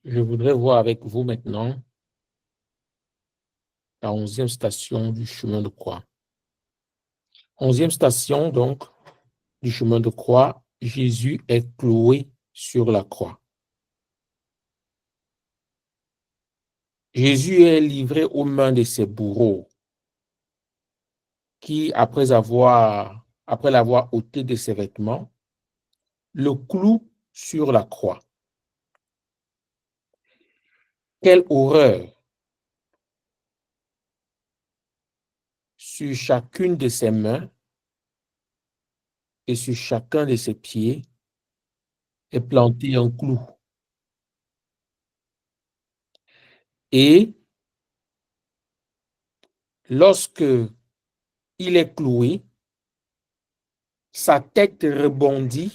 Je voudrais voir avec vous maintenant la 11e station du chemin de croix. 11e station, donc, du chemin de croix, Jésus est cloué sur la croix. Jésus est livré aux mains de ses bourreaux qui, après l'avoir ôté de ses vêtements, le clouent sur la croix. Quelle horreur! Sur chacune de ses mains et sur chacun de ses pieds est planté un clou. Et lorsque il est cloué, sa tête bondit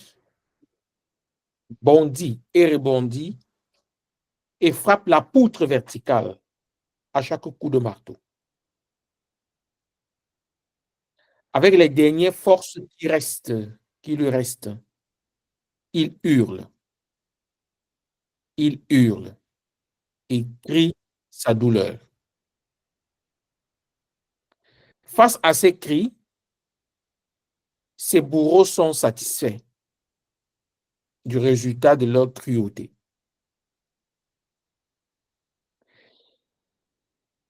et rebondit et frappe la poutre verticale à chaque coup de marteau. Avec les dernières forces qui lui restent, il hurle et crie sa douleur. Face à ces cris, ses bourreaux sont satisfaits du résultat de leur cruauté.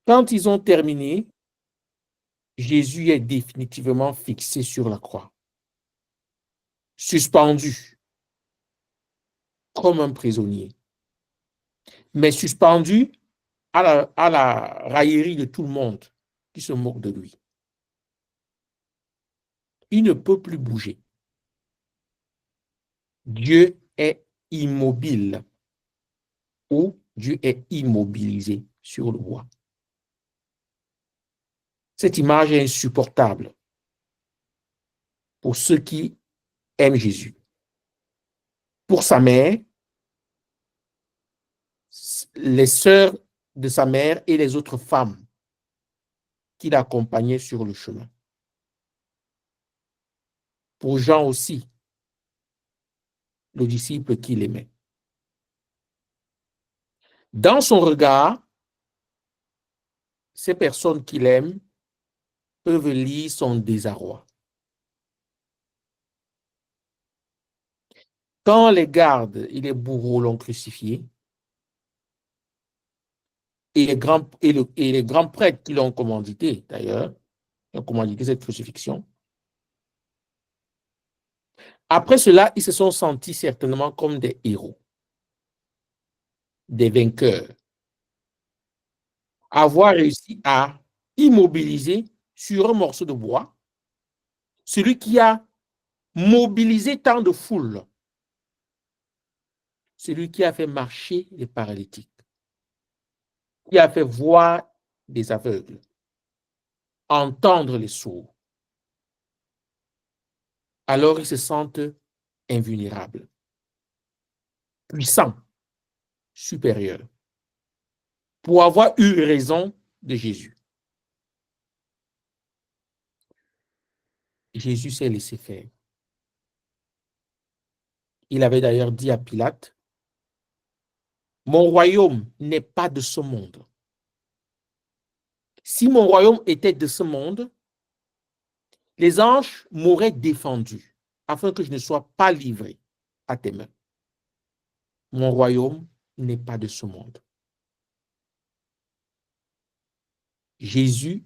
Quand ils ont terminé, Jésus est définitivement fixé sur la croix, suspendu comme un prisonnier, mais suspendu à la raillerie de tout le monde qui se moque de lui. Il ne peut plus bouger. Dieu est immobile ou Dieu est immobilisé sur le bois. Cette image est insupportable pour ceux qui aiment Jésus. Pour sa mère, les sœurs de sa mère et les autres femmes qui l'accompagnaient sur le chemin. Pour Jean aussi, le disciple qu'il aimait. Dans son regard, ces personnes qu'il aime peuvent lire son désarroi. Quand les gardes et les bourreaux l'ont crucifié, et les grands prêtres qui l'ont commandité, d'ailleurs, ont commandité cette crucifixion, après cela, ils se sont sentis certainement comme des héros, des vainqueurs, avoir réussi à immobiliser sur un morceau de bois celui qui a mobilisé tant de foules, celui qui a fait marcher les paralytiques, qui a fait voir des aveugles, entendre les sourds. Alors ils se sentent invulnérables, puissants, supérieurs, pour avoir eu raison de Jésus. Jésus s'est laissé faire. Il avait d'ailleurs dit à Pilate, « Mon royaume n'est pas de ce monde. Si mon royaume était de ce monde, les anges m'auraient défendu afin que je ne sois pas livré à tes mains. Mon royaume n'est pas de ce monde. » Jésus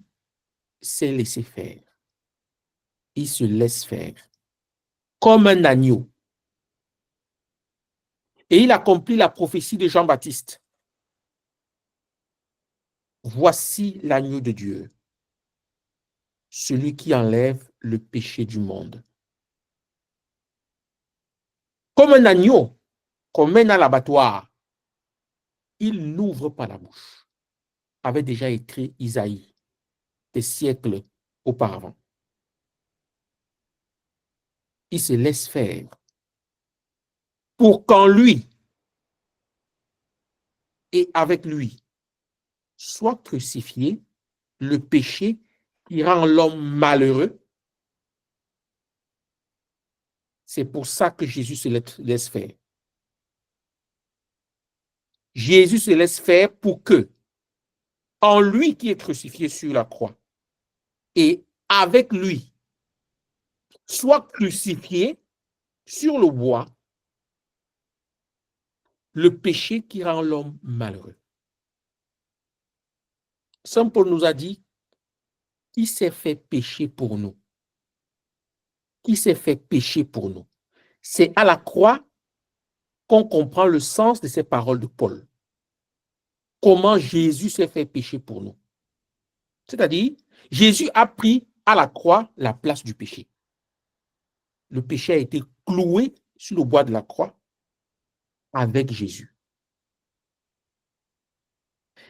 s'est laissé faire. Il se laisse faire comme un agneau. Et il accomplit la prophétie de Jean-Baptiste. Voici l'agneau de Dieu, celui qui enlève le péché du monde. Comme un agneau qu'on mène à l'abattoir, il n'ouvre pas la bouche. Avait déjà écrit Isaïe des siècles auparavant. Il se laisse faire pour qu'en lui et avec lui soit crucifié le péché qui rend l'homme malheureux. C'est pour ça que Jésus se laisse faire. Jésus se laisse faire pour que, en lui qui est crucifié sur la croix, et avec lui, soit crucifié sur le bois le péché qui rend l'homme malheureux. Saint Paul nous a dit, qui s'est fait pécher pour nous? Qui s'est fait pécher pour nous? C'est à la croix qu'on comprend le sens de ces paroles de Paul. Comment Jésus s'est fait pécher pour nous. C'est-à-dire, Jésus a pris à la croix la place du péché. Le péché a été cloué sur le bois de la croix avec Jésus.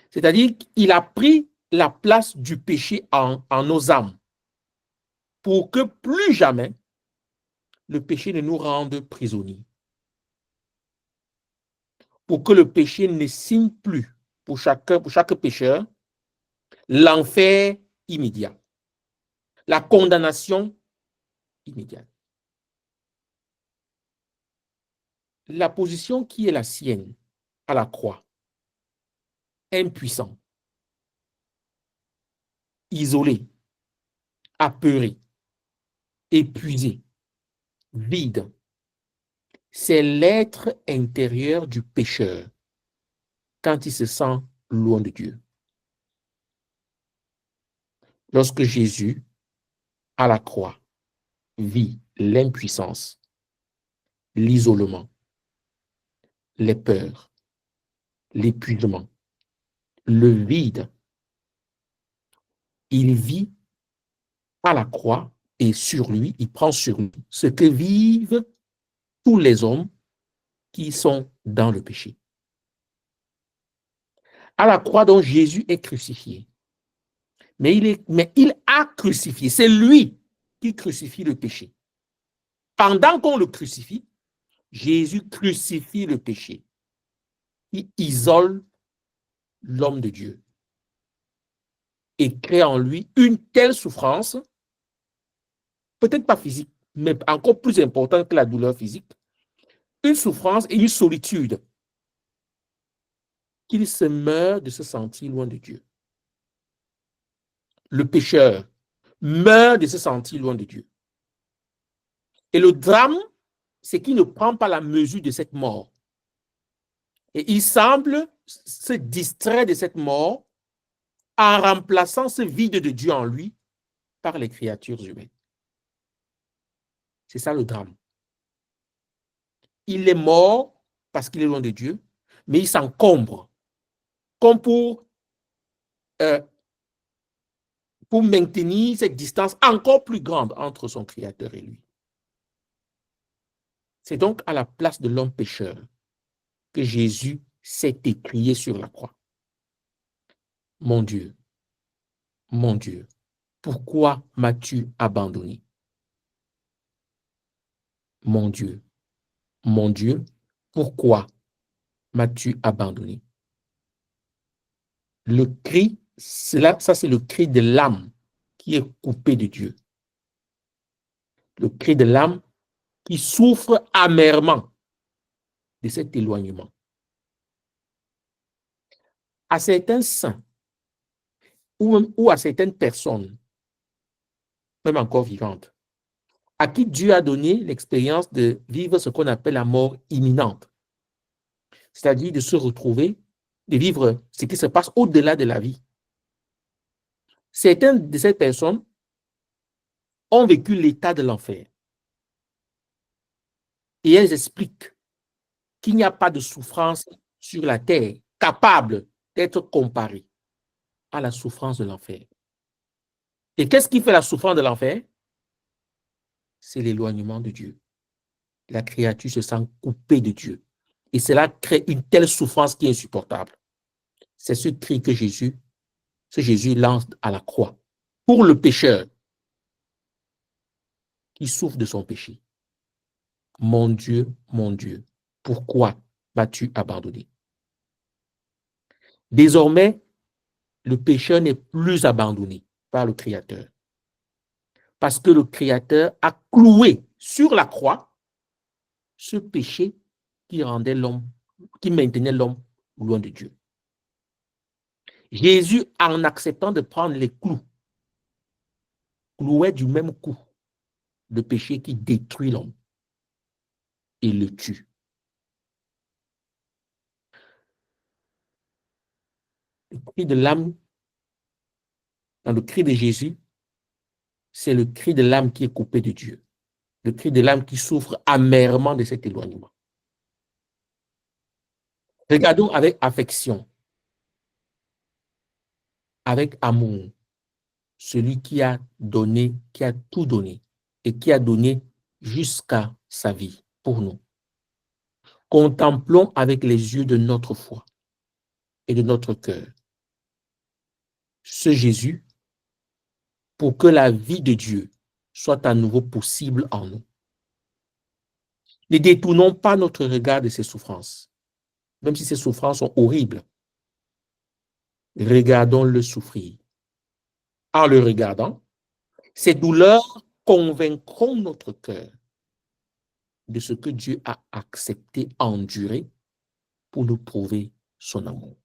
C'est-à-dire qu'il a pris la place du péché en nos âmes pour que plus jamais le péché ne nous rende prisonniers. Pour que le péché ne signe plus pour chaque pécheur l'enfer immédiat, la condamnation immédiate. La position qui est la sienne à la croix, impuissant, isolé, apeuré, épuisé, vide, c'est l'être intérieur du pécheur quand il se sent loin de Dieu. Lorsque Jésus, à la croix, vit l'impuissance, l'isolement, les peurs, l'épuisement, le vide, il vit à la croix et sur lui, il prend sur lui ce que vivent tous les hommes qui sont dans le péché. À la croix dont Jésus est crucifié, mais il a crucifié, c'est lui qui crucifie le péché. Pendant qu'on le crucifie, Jésus crucifie le péché. Il isole l'homme de Dieu et crée en lui une telle souffrance, peut-être pas physique, mais encore plus importante que la douleur physique, une souffrance et une solitude, qu'il se meurt de se sentir loin de Dieu. Le pécheur meurt de se sentir loin de Dieu. Et le drame, c'est qu'il ne prend pas la mesure de cette mort. Et il semble se distraire de cette mort en remplaçant ce vide de Dieu en lui par les créatures humaines. C'est ça le drame. Il est mort parce qu'il est loin de Dieu, mais il s'encombre comme pour maintenir cette distance encore plus grande entre son Créateur et lui. C'est donc à la place de l'homme pécheur que Jésus s'est écrié sur la croix. Mon Dieu, pourquoi m'as-tu abandonné? Mon Dieu, pourquoi m'as-tu abandonné? Le cri, ça c'est le cri de l'âme qui est coupée de Dieu. Le cri de l'âme qui souffre amèrement de cet éloignement. À certains saints ou à certaines personnes, même encore vivantes, à qui Dieu a donné l'expérience de vivre ce qu'on appelle la mort imminente, c'est-à-dire de se retrouver, de vivre ce qui se passe au-delà de la vie. Certaines de ces personnes ont vécu l'état de l'enfer. Et elles expliquent qu'il n'y a pas de souffrance sur la terre capable d'être comparée à la souffrance de l'enfer. Et qu'est-ce qui fait la souffrance de l'enfer? C'est l'éloignement de Dieu. La créature se sent coupée de Dieu. Et cela crée une telle souffrance qui est insupportable. C'est ce cri que Jésus lance à la croix pour le pécheur qui souffre de son péché. Mon Dieu, pourquoi m'as-tu abandonné? Désormais, le pécheur n'est plus abandonné par le Créateur. Parce que le Créateur a cloué sur la croix ce péché qui rendait l'homme, qui maintenait l'homme loin de Dieu. Jésus, en acceptant de prendre les clous, clouait du même coup le péché qui détruit l'homme et le tue. Le cri de l'âme, dans le cri de Jésus, c'est le cri de l'âme qui est coupée de Dieu. Le cri de l'âme qui souffre amèrement de cet éloignement. Regardons avec affection, avec amour, celui qui a donné, qui a tout donné et qui a donné jusqu'à sa vie pour nous. Contemplons avec les yeux de notre foi et de notre cœur ce Jésus pour que la vie de Dieu soit à nouveau possible en nous. Ne détournons pas notre regard de ses souffrances, même si ces souffrances sont horribles. Regardons-le souffrir. En le regardant, ces douleurs convaincront notre cœur de ce que Dieu a accepté, enduré pour nous prouver son amour.